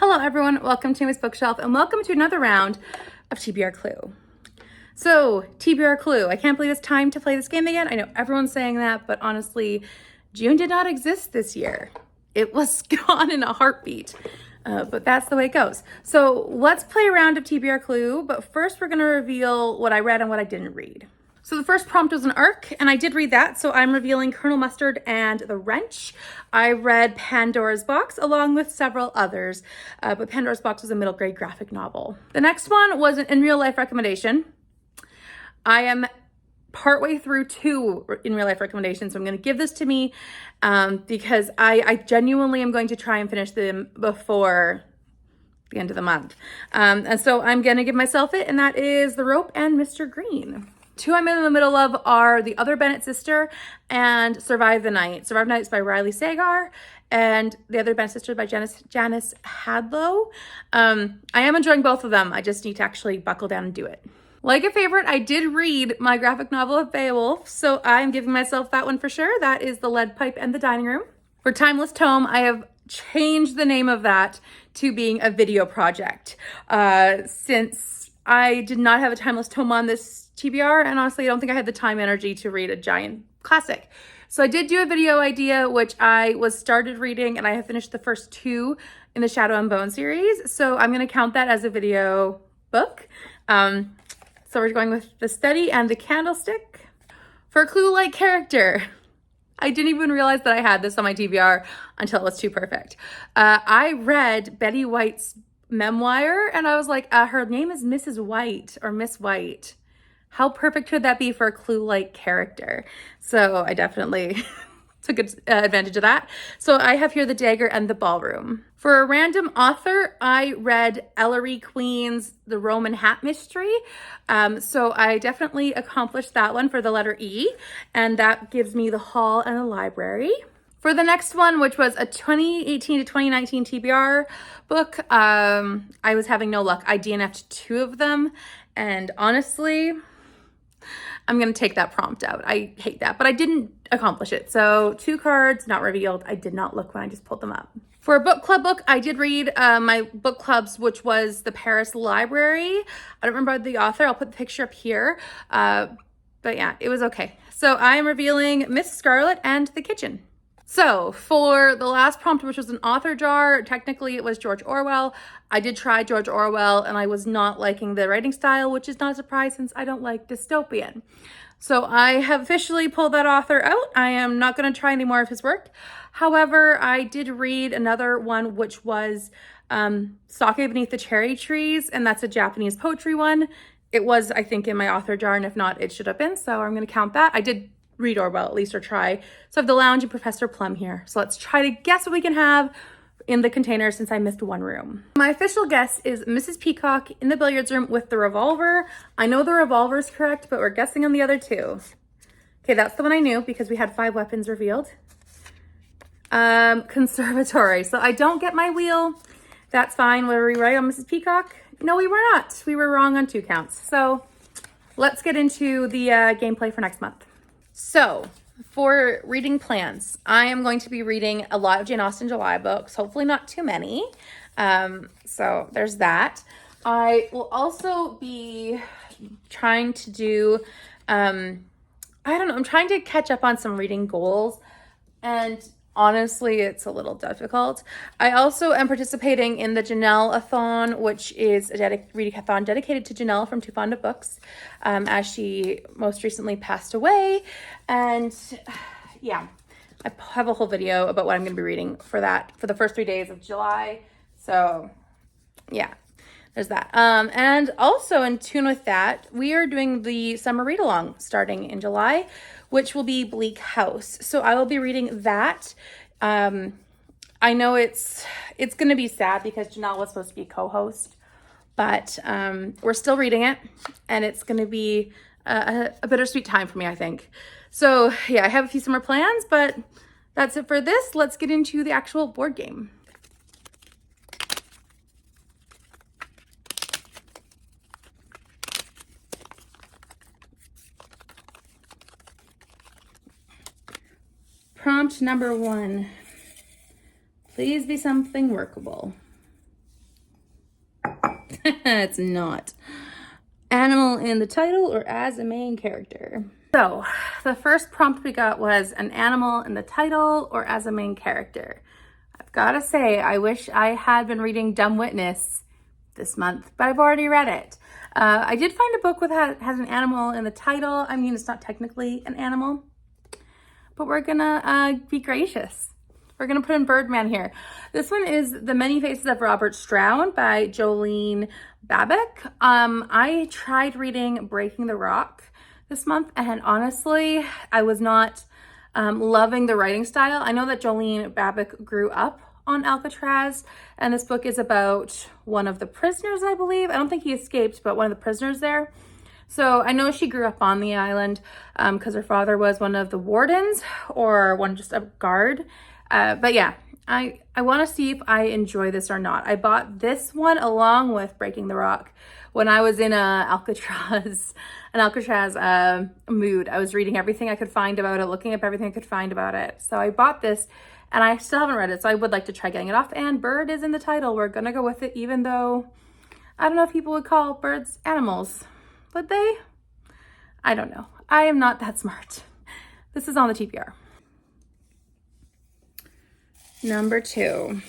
Hello everyone, welcome to Miss Bookshelf and welcome to another round of TBR Clue. So, TBR Clue, I can't believe it's time to play this game again. I know everyone's saying that, but honestly, June did not exist this year. It was gone in a heartbeat, but that's the way it goes. So let's play a round of TBR Clue, but first we're gonna reveal what I read and what I didn't read. So the first prompt was an arc, and I did read that, so I'm revealing Colonel Mustard and the Wrench. I read Pandora's Box along with several others, but Pandora's Box was a middle grade graphic novel. The next one was an in real life recommendation. I am partway through two in real life recommendations, so I'm going to give this to me because I genuinely am going to try and finish them before the end of the month. And so I'm going to give myself it, and that is The Rope and Mr. Green. Two I'm in the middle of are The Other Bennett Sister and Survive the Night. Survive the Night is by Riley Sagar, and The Other Bennett Sister by Janice Hadlow. I am enjoying both of them. I just need to actually buckle down and do it. Like a favorite, I did read my graphic novel of Beowulf, so I'm giving myself that one for sure. That is The Lead Pipe and the Dining Room. For Timeless Tome, I have changed the name of that to being a video project since I did not have a Timeless Tome on this TBR, and honestly, I don't think I had the time energy to read a giant classic. So I did do a video idea, which I was started reading, and I have finished the first two in the Shadow and Bone series. So I'm going to count that as a video book. So we're going with The Steady and the Candlestick. For a clue-like character, I didn't even realize that I had this on my TBR until it was too perfect. I read Betty White's memoir, and I was like, her name is Mrs. White or Miss White. How perfect could that be for a clue-like character? So I definitely took advantage of that. So I have here The Dagger and the Ballroom. For a random author, I read Ellery Queen's The Roman Hat Mystery. So I definitely accomplished that one for the letter E, and that gives me the hall and the library. For the next one, which was a 2018 to 2019 TBR book, I was having no luck. I DNF'd two of them, and honestly, I'm going to take that prompt out. I hate that, but I didn't accomplish it. So 2 cards, not revealed. I did not look when I just pulled them up. For a book club book, I did read my book clubs, which was The Paris Library. I don't remember the author. I'll put the picture up here. But yeah, it was okay. So I'm revealing Miss Scarlet and The Kitchen. So for the last prompt, which was an author jar, technically it was George Orwell. I did try George Orwell and I was not liking the writing style, which is not a surprise since I don't like dystopian. So I have officially pulled that author out. I am not going to try any more of his work. However, I did read another one, which was Sake Beneath the Cherry Trees, and that's a Japanese poetry one. It was, I think, in my author jar, and if not, it should have been. So I'm going to count that. I did read Orwell at least, or try. So I have The Lounge and Professor Plum here. So let's try to guess what we can have in the container since I missed one room. My official guess is Mrs. Peacock in the billiards room with the revolver. I know the revolver is correct, but we're guessing on the other two. Okay, that's the one I knew because we had 5 weapons revealed. Conservatory. So I don't get my wheel. That's fine. Were we right on Mrs. Peacock? No, we were not. We were wrong on 2 counts. So let's get into the gameplay for next month. So for reading plans, I am going to be reading a lot of Jane Austen July books, hopefully not too many. So there's that. I will also be trying to do, I'm trying to catch up on some reading goals, and honestly, it's a little difficult. I also am participating in the Janelle-a-thon, which is a reading-a-thon dedicated to Janelle from Too Fond of Books, as she most recently passed away. And yeah, I have a whole video about what I'm going to be reading for that for the first 3 days of July. So yeah, there's that. And also in tune with that, we are doing the summer read-along starting in July, which will be Bleak House. So I will be reading that. I know it's going to be sad because Janelle was supposed to be co-host, but we're still reading it, and it's going to be a bittersweet time for me, I think. So yeah, I have a few summer plans, but that's it for this. Let's get into the actual board game. Prompt number 1. Please be something workable. It's not. Animal in the title or as a main character. So the first prompt we got was an animal in the title or as a main character. I've got to say, I wish I had been reading Dumb Witness this month, but I've already read it. I did find a book with has an animal in the title. I mean, it's not technically an animal, but we're gonna be gracious. We're gonna put in Birdman here. This one is The Many Faces of Robert Stroud by Jolene Babick. I tried reading Breaking the Rock this month, and honestly, I was not loving the writing style. I know that Jolene Babick grew up on Alcatraz, and this book is about one of the prisoners, I believe. I don't think he escaped, but one of the prisoners there. So I know she grew up on the island because her father was one of the wardens or just a guard. But yeah, I want to see if I enjoy this or not. I bought this one along with Breaking the Rock when I was in an Alcatraz mood. I was reading everything I could find about it, looking up everything I could find about it. So I bought this and I still haven't read it. So I would like to try getting it off, and bird is in the title. We're going to go with it, even though I don't know if people would call birds animals. Would they? I don't know. I am not that smart. This is on the TBR. Number 2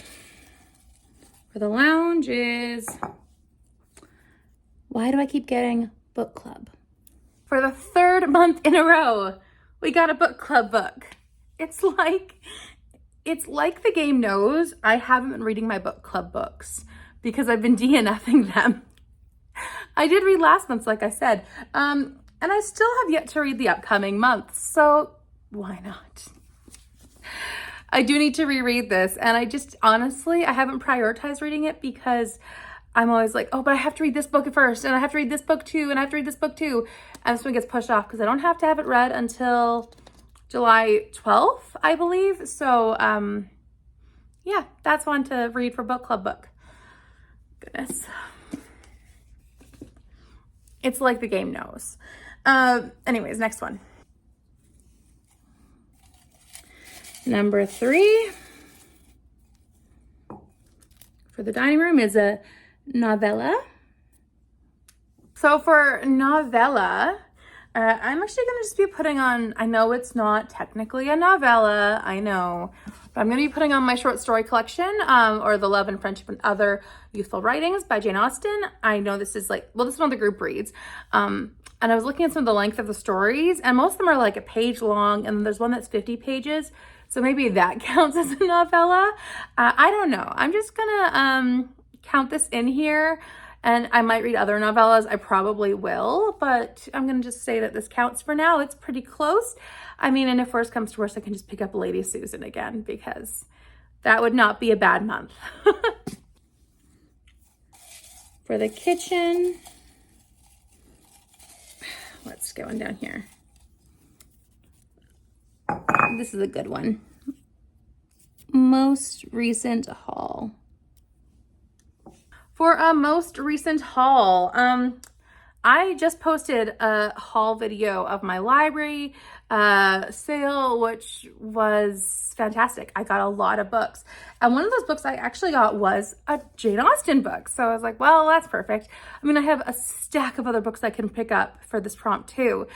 for the lounge is Why Do I Keep Getting Book Club? For the 3rd month in a row, we got a book club book. It's like the game knows I haven't been reading my book club books because I've been DNFing them. I did read last month's, like I said, and I still have yet to read the upcoming month, so why not? I do need to reread this, and I just, honestly, I haven't prioritized reading it because I'm always like, oh, but I have to read this book first, and I have to read this book too, and I have to read this book too, and this one gets pushed off because I don't have to have it read until July 12th, I believe, so, yeah, that's one to read for book club book. Goodness. It's like the game knows. Anyways, next one. Number 3 for the dining room is a novella. So for novella, I'm actually going to just be putting on, I know it's not technically a novella, I know, but I'm going to be putting on my short story collection, or The Love and Friendship and Other Youthful Writings by Jane Austen. I know this is like, well, this is one of the group reads. And I was looking at some of the length of the stories, and most of them are like a page long, and there's one that's 50 pages. So maybe that counts as a novella. I don't know. I'm just gonna count this in here, and I might read other novellas. I probably will, but I'm gonna just say that this counts for now. It's pretty close. I mean, and if worse comes to worse, I can just pick up Lady Susan again, because that would not be a bad month. For the kitchen, what's going down here? This is a good one. Most recent haul. For a most recent haul, I just posted a haul video of my library sale, which was fantastic. I got a lot of books. And one of those books I actually got was a Jane Austen book. So I was like, well, that's perfect. I mean, I have a stack of other books I can pick up for this prompt too,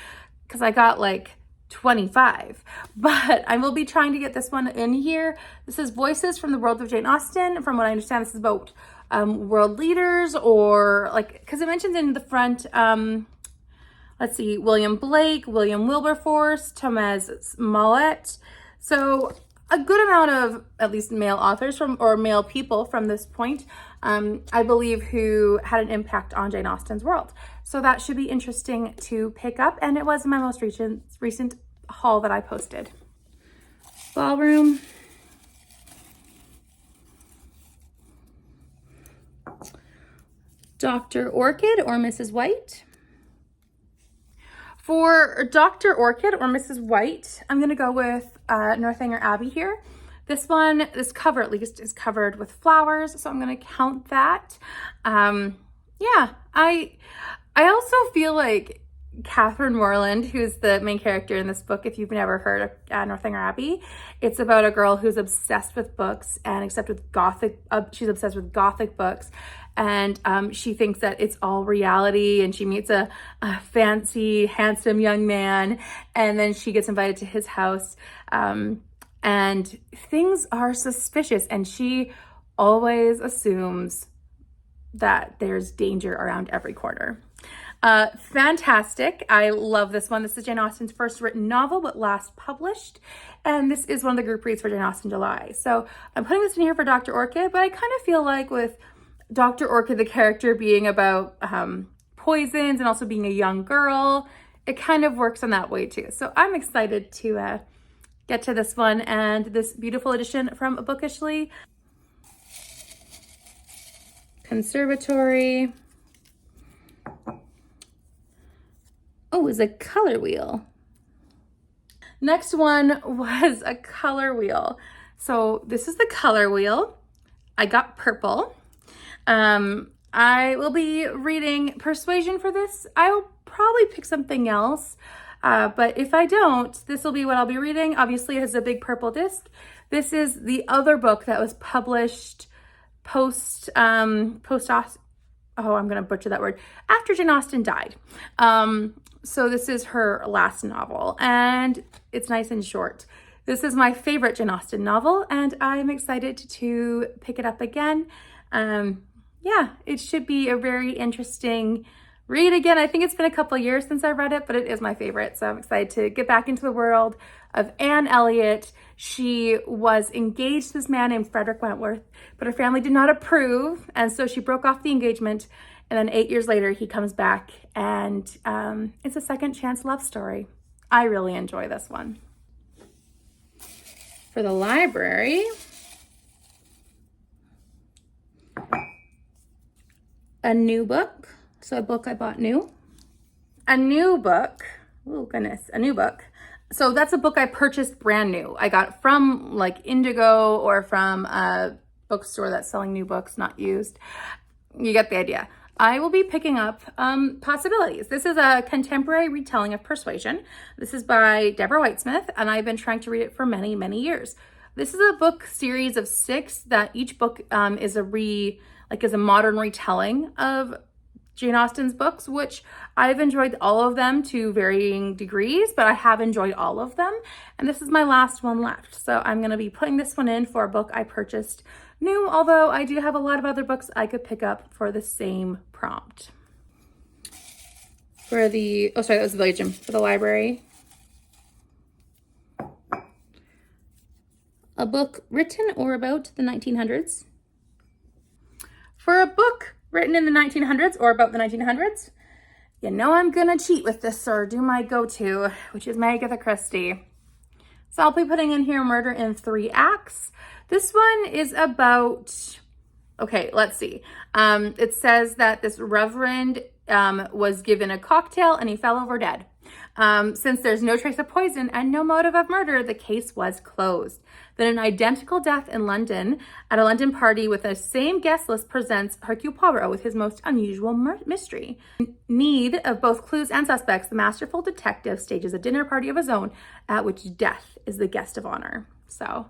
because I got like 25, but I will be trying to get this one in here. This is Voices from the World of Jane Austen. From what I understand, this is about world leaders, or like, because it mentions in the front, let's see, William Blake, William Wilberforce, Thomas Mollett. So a good amount of at least male authors or male people from this point, I believe, who had an impact on Jane Austen's world. So that should be interesting to pick up. And it was my most recent haul that I posted. Ballroom. Dr. Orchid or Mrs. White. For Dr. Orchid or Mrs. White, I'm going to go with Northanger Abbey here. This one, this cover at least, is covered with flowers, so I'm going to count that. Yeah, I also feel like Catherine Morland, who's the main character in this book, if you've never heard of Northanger Abbey. It's about a girl who's obsessed with books and except with Gothic, she's obsessed with Gothic books. And she thinks that it's all reality, and she meets a fancy, handsome young man, and then she gets invited to his house, and things are suspicious, and she always assumes that there's danger around every corner. Fantastic. I love this one. This is Jane Austen's first written novel, but last published. And this is one of the group reads for Jane Austen July. So I'm putting this in here for Dr. Orchid, but I kind of feel like with Dr. Orchid, the character being about poisons and also being a young girl, it kind of works in that way too. So I'm excited to get to this one and this beautiful edition from Bookishly. Conservatory. Oh, it's a color wheel. Next one was a color wheel. So this is the color wheel. I got purple. I will be reading Persuasion for this. I'll probably pick something else, but if I don't, this will be what I'll be reading. Obviously, it has a big purple disc. This is the other book that was published I'm gonna butcher that word, after Jane Austen died. So this is her last novel, and it's nice and short. This is my favorite Jane Austen novel, and I'm excited to pick it up again. Yeah, it should be a very interesting read again. I think it's been a couple years since I read it, but it is my favorite. So I'm excited to get back into the world of Anne Elliot. She was engaged to this man named Frederick Wentworth, but her family did not approve. And so she broke off the engagement. And then 8 years later, he comes back, and it's a second chance love story. I really enjoy this one. For the library, a new book. So a book I bought new. A new book. Oh goodness, a new book. So that's a book I purchased brand new. I got from like Indigo or from a bookstore that's selling new books, not used. You get the idea. I will be picking up Possibilities. This is a contemporary retelling of Persuasion. This is by Deborah Whitesmith, and I've been trying to read it for many, many years. This is a book series of 6 that each book is a modern retelling of Jane Austen's books, which I've enjoyed all of them to varying degrees, but I have enjoyed all of them. And this is my last one left. So I'm going to be putting this one in for a book I purchased new, although I do have a lot of other books I could pick up for the same prompt. For the, that was the Village Gym. For the library, a book written or about the 1900s. For a book written in the 1900s or about the 1900s, you know I'm gonna cheat with this or do my go-to, which is Agatha Christie. So I'll be putting in here Murder in 3 Acts. This one is about, okay, let's see. It says that this reverend was given a cocktail and he fell over dead. Since there's no trace of poison and no motive of murder, the case was closed. Then an identical death in London at a London party with the same guest list presents Hercule Poirot with his most unusual mystery. In need of both clues and suspects, the masterful detective stages a dinner party of his own at which death is the guest of honor. So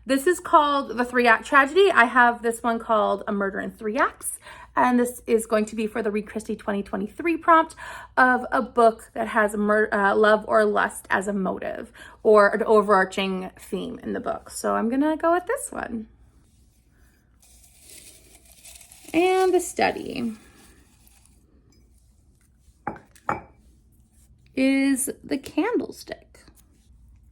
this is called the 3-Act Tragedy. I have this one called A Murder in 3 Acts. And this is going to be for the Read Christie 2023 prompt of a book that has love or lust as a motive or an overarching theme in the book. So I'm going to go with this one. And the study is the Candlestick.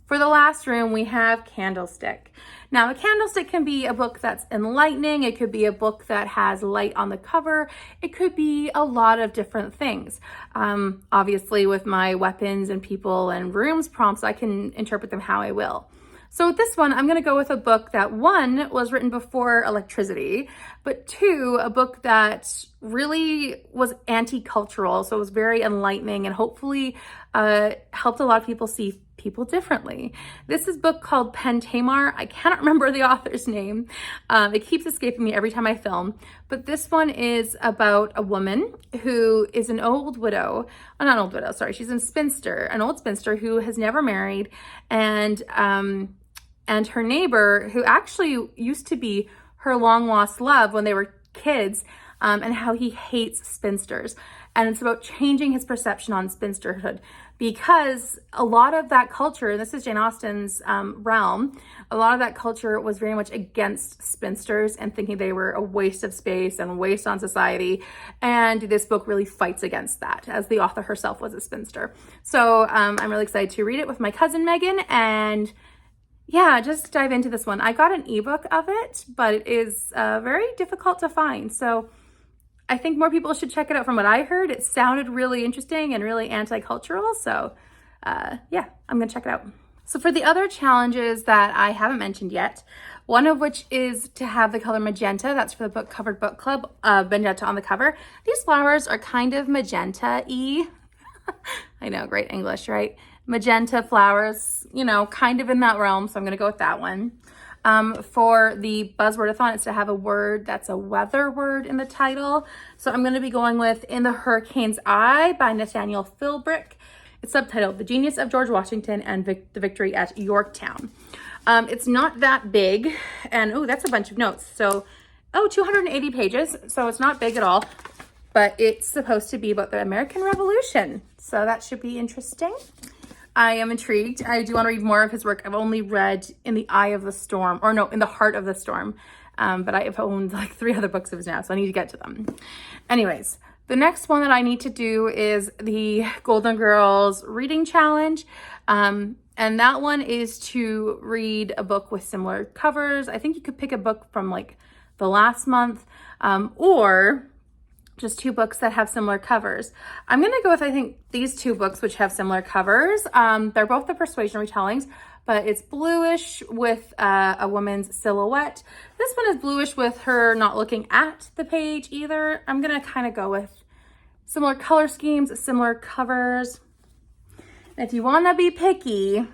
For the last room, we have Candlestick. Now, a candlestick can be a book that's enlightening. It could be a book that has light on the cover. It could be a lot of different things. Obviously, with my weapons and people and rooms prompts, I can interpret them how I will. So with this one, I'm going to go with a book that 1 was written before electricity, but 2, a book that really was anti-cultural. So it was very enlightening and hopefully helped a lot of people see people differently. This is a book called Pen Tamar. I cannot remember the author's name. It keeps escaping me every time I film. But this one is about a woman who is an old widow. Oh, not an old widow, sorry. She's a spinster, an old spinster who has never married. And her neighbor, who actually used to be her long lost love when they were kids, and how he hates spinsters. And it's about changing his perception on spinsterhood, because a lot of that culture, and this is Jane Austen's realm, a lot of that culture was very much against spinsters and thinking they were a waste of space and waste on society. And this book really fights against that, as the author herself was a spinster. So I'm really excited to read it with my cousin Megan, and yeah, just dive into this one. I got an ebook of it, but it is very difficult to find. So I think more people should check it out. From what I heard, it sounded really interesting and really anti-cultural. So yeah, I'm gonna check it out. So for the other challenges that I haven't mentioned yet, one of which is to have the color magenta. That's for the book Covered Book Club, magenta on the cover. These flowers are kind of magenta-y. I know, great English, right? Magenta flowers, you know, kind of in that realm. So I'm gonna go with that one. For the buzzwordathon, it's to have a word that's a weather word in the title. So I'm going to be going with In the Hurricane's Eye by Nathaniel Philbrick. It's subtitled The Genius of George Washington and the Victory at Yorktown. It's not that big, and oh, that's a bunch of notes. So, 280 pages. So it's not big at all, but it's supposed to be about the American Revolution. So that should be interesting. I am intrigued. I do want to read more of his work. I've only read In the Eye of the Storm, or no, In the Heart of the Storm. But I have owned like 3 other books of his now, so I need to get to them. Anyways, the next one that I need to do is the Golden Girls Reading Challenge. And that one is to read a book with similar covers. I think you could pick a book from like the last month, or just 2 books that have similar covers. I'm gonna go with, I think, these 2 books which have similar covers. They're both the Persuasion retellings, but it's bluish with a woman's silhouette. This one is bluish with her not looking at the page either. I'm gonna kind of go with similar color schemes, similar covers. And if you wanna be picky,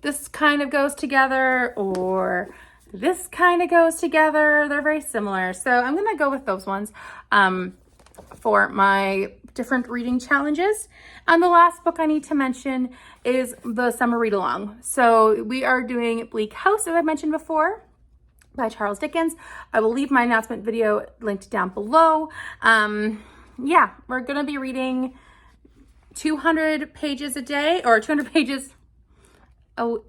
this kind of goes together, or this kind of goes together. They're very similar. So I'm going to go with those ones for my different reading challenges. And the last book I need to mention is the summer read along. So we are doing Bleak House, as I mentioned before, by Charles Dickens. I will leave my announcement video linked down below. Yeah, we're going to be reading 200 pages a day, or 200 pages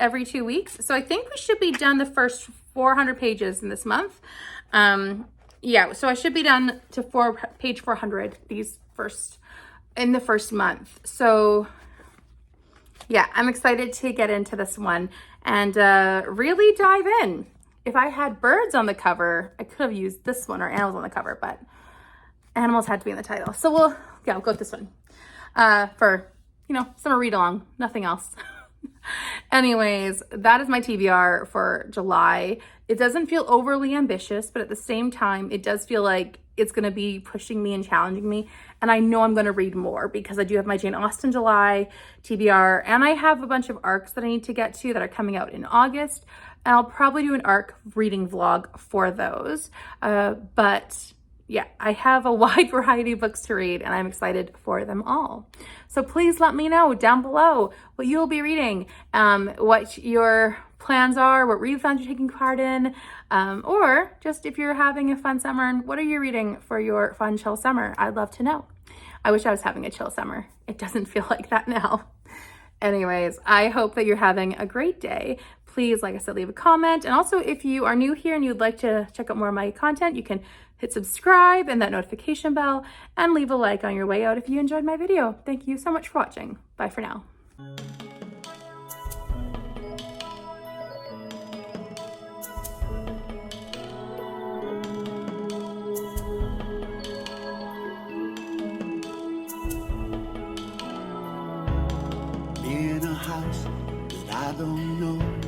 every 2 weeks. So I think we should be done the first 400 pages in this month. Yeah, so I should be done to page 400 in the first month. So yeah, I'm excited to get into this one and really dive in. If I had birds on the cover, I could have used this one, or animals on the cover, but animals had to be in the title. So we'll go with this one for, you know, summer read along, nothing else. Anyways, that is my TBR for July. It doesn't feel overly ambitious, but at the same time, it does feel like it's going to be pushing me and challenging me. And I know I'm going to read more because I do have my Jane Austen July TBR, and I have a bunch of arcs that I need to get to that are coming out in August. And I'll probably do an arc reading vlog for those. But yeah, I have a wide variety of books to read, and I'm excited for them all. So please let me know down below what you'll be reading, what your plans are, what readathons you're taking part in, or just if you're having a fun summer, and what are you reading for your fun, chill summer? I'd love to know. I wish I was having a chill summer. It doesn't feel like that now. Anyways, I hope that you're having a great day. Please, like I said, leave a comment. And also, if you are new here and you'd like to check out more of my content, you can hit subscribe and that notification bell, and leave a like on your way out if you enjoyed my video. Thank you so much for watching. Bye for now. In a house that I don't know,